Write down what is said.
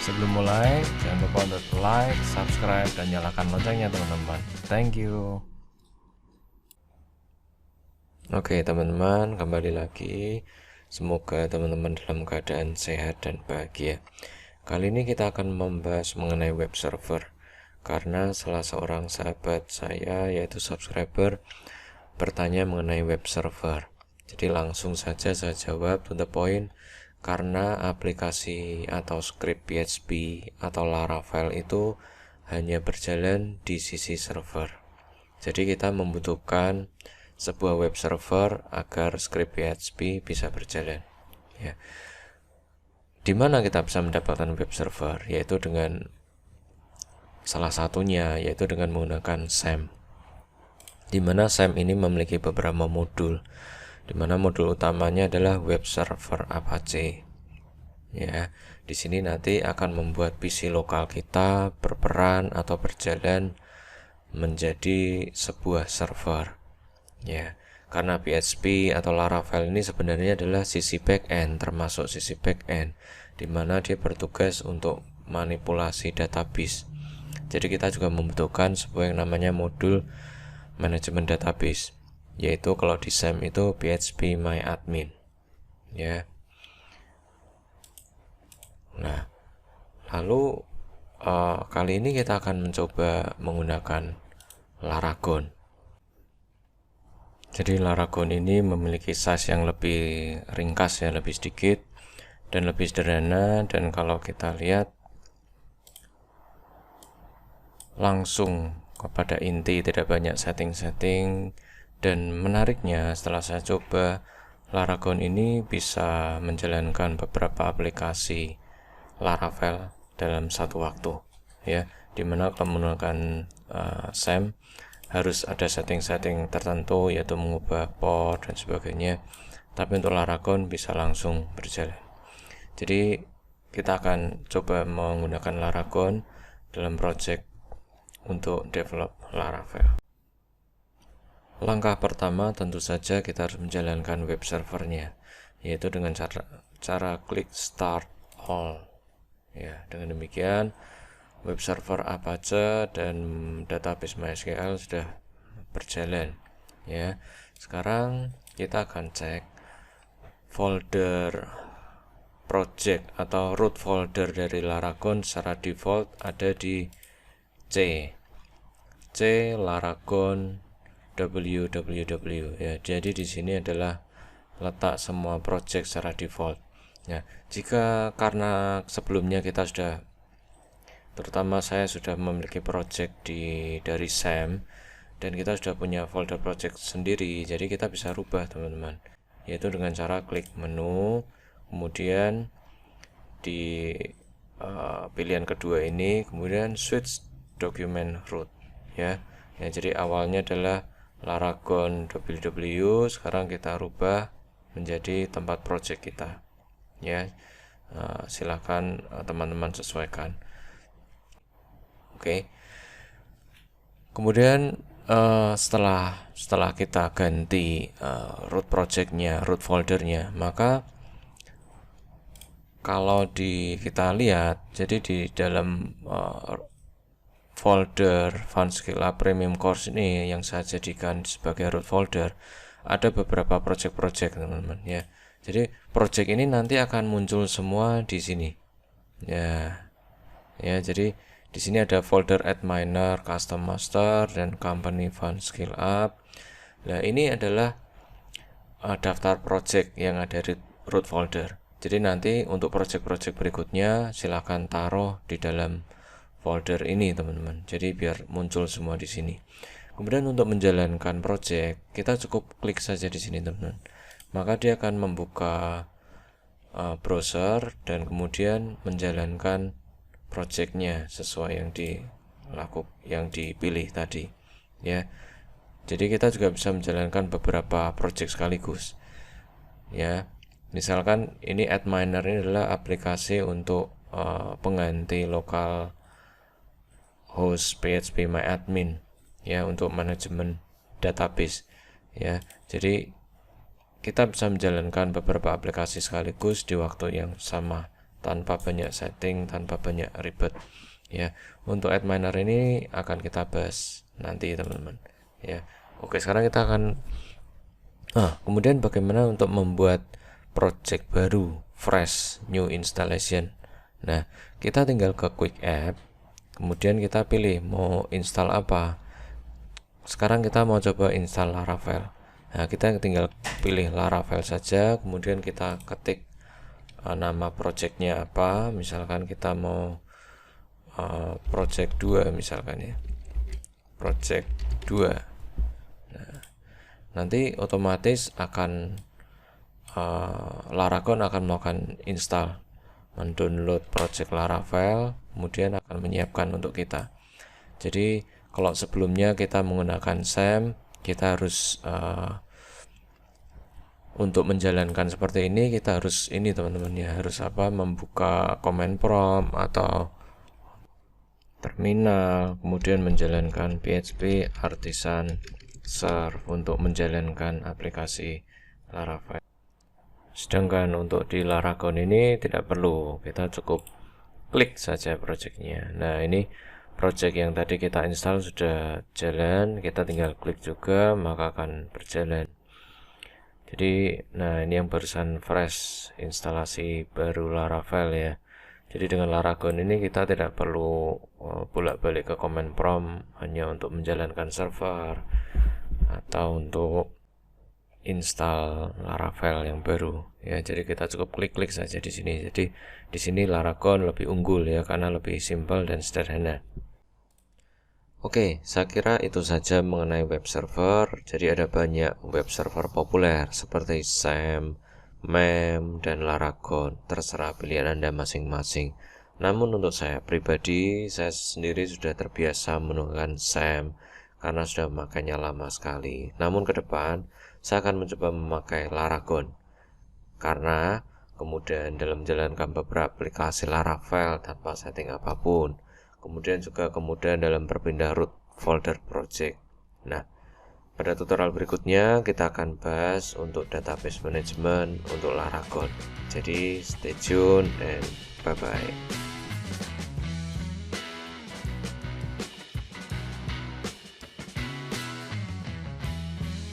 Sebelum mulai, jangan lupa untuk like, subscribe, dan nyalakan loncengnya teman-teman. Thank you. Oke teman-teman, kembali lagi. Semoga teman-teman dalam keadaan sehat dan bahagia. Kali ini kita akan membahas mengenai web server. Karena salah seorang sahabat saya, yaitu subscriber, bertanya mengenai web server. Jadi langsung saja saya jawab to the point. Karena aplikasi atau script PHP atau Laravel itu hanya berjalan di sisi server. Jadi kita membutuhkan sebuah web server agar script PHP bisa berjalan. Ya. Di mana kita bisa mendapatkan web server? Yaitu dengan salah satunya yaitu dengan menggunakan SAM. Di mana SAM ini memiliki beberapa modul. Di mana modul utamanya adalah web server Apache. Ya, di sini nanti akan membuat PC lokal kita berperan atau berjalan menjadi sebuah server. Ya, karena PHP atau Laravel ini sebenarnya adalah sisi backend, termasuk sisi backend, di mana dia bertugas untuk manipulasi database. Jadi kita juga membutuhkan sebuah yang namanya modul manajemen database, yaitu kalau di SAM itu phpMyAdmin. Ya. Nah, lalu kali ini kita akan mencoba menggunakan Laragon. Jadi Laragon ini memiliki size yang lebih ringkas ya, lebih sedikit dan lebih sederhana, dan kalau kita lihat langsung kepada inti, tidak banyak setting-setting. Dan menariknya setelah saya coba, Laragon ini bisa menjalankan beberapa aplikasi Laravel dalam satu waktu, ya, dimana kalau menggunakan SAM harus ada setting-setting tertentu, yaitu mengubah port dan sebagainya, tapi untuk Laragon bisa langsung berjalan. Jadi kita akan coba menggunakan Laragon dalam project untuk develop Laravel. Langkah pertama tentu saja kita harus menjalankan web servernya, yaitu dengan cara klik start all. Ya, dengan demikian web server Apache dan database MySQL sudah berjalan. Ya, sekarang kita akan cek folder project atau root folder dari Laragon. Secara default ada di C Laragon www, ya. Jadi di sini adalah letak semua project secara default. Ya, jika karena sebelumnya kita sudah, terutama saya sudah memiliki project dari SAM dan kita sudah punya folder project sendiri, jadi kita bisa rubah teman-teman, yaitu dengan cara klik menu, kemudian di pilihan kedua ini, kemudian switch document root, ya. Jadi awalnya adalah Laragon www, sekarang kita rubah menjadi tempat project kita, ya. Silakan teman-teman sesuaikan. Oke. Kemudian setelah kita ganti root projectnya, root foldernya, maka kalau kita lihat, jadi di dalam folder FunSkillUp Premium Course ini yang saya jadikan sebagai root folder, ada beberapa project-project teman-teman, ya. Jadi project ini nanti akan muncul semua di sini, ya. Jadi di sini ada folder adminer, custom master, dan company FunSkillUp. Nah, ini adalah daftar project yang ada di root folder. Jadi nanti untuk project-project berikutnya silahkan taruh di dalam folder ini teman-teman. Jadi biar muncul semua di sini. Kemudian untuk menjalankan project, kita cukup klik saja di sini teman-teman. Maka dia akan membuka browser dan kemudian menjalankan projectnya sesuai yang dipilih tadi, ya. Jadi kita juga bisa menjalankan beberapa project sekaligus, ya. Misalkan ini adminer ini adalah aplikasi untuk pengganti lokal host phpMyAdmin, ya, untuk manajemen database, ya. Jadi kita bisa menjalankan beberapa aplikasi sekaligus di waktu yang sama tanpa banyak setting, tanpa banyak ribet ya. Untuk add miner ini akan kita bahas nanti teman-teman ya. Oke, sekarang kita akan kemudian bagaimana untuk membuat project baru, fresh new installation. Nah, kita tinggal ke quick app, kemudian kita pilih mau install apa. Sekarang kita mau coba install Laravel. Nah, kita tinggal pilih Laravel saja, kemudian kita ketik nama projectnya apa. Misalkan kita mau project 2 misalkan ya, project 2. Nah, nanti otomatis akan Laragon akan melakukan install, mendownload project Laravel, kemudian akan menyiapkan untuk kita. Jadi kalau sebelumnya kita menggunakan SAM, kita harus untuk menjalankan seperti ini kita harus ini teman-teman ya, harus membuka command prompt atau terminal, kemudian menjalankan PHP artisan serve untuk menjalankan aplikasi Laravel. Sedangkan untuk di Laragon ini tidak perlu, kita cukup klik saja projectnya. Nah, ini project yang tadi kita install sudah jalan, kita tinggal klik juga maka akan berjalan. Jadi nah ini yang barusan fresh instalasi baru Laravel ya. Jadi dengan Laragon ini kita tidak perlu bolak-balik ke command prompt hanya untuk menjalankan server atau untuk install Laravel yang baru ya. Jadi kita cukup klik-klik saja di sini. Jadi di sini Laragon lebih unggul ya karena lebih simpel dan sederhana. Oke, saya kira itu saja mengenai web server. Jadi ada banyak web server populer seperti SAM, MEM, dan Laragon. Terserah pilihan Anda masing-masing. Namun untuk saya pribadi, saya sendiri sudah terbiasa menggunakan SAM karena sudah memakainya lama sekali. Namun ke depan saya akan mencoba memakai Laragon karena kemudian dalam menjalankan beberapa aplikasi Laravel tanpa setting apapun, kemudian juga kemudian dalam berpindah root folder project. Nah, pada tutorial berikutnya kita akan bahas untuk database management untuk Laragon. Jadi stay tune and bye bye.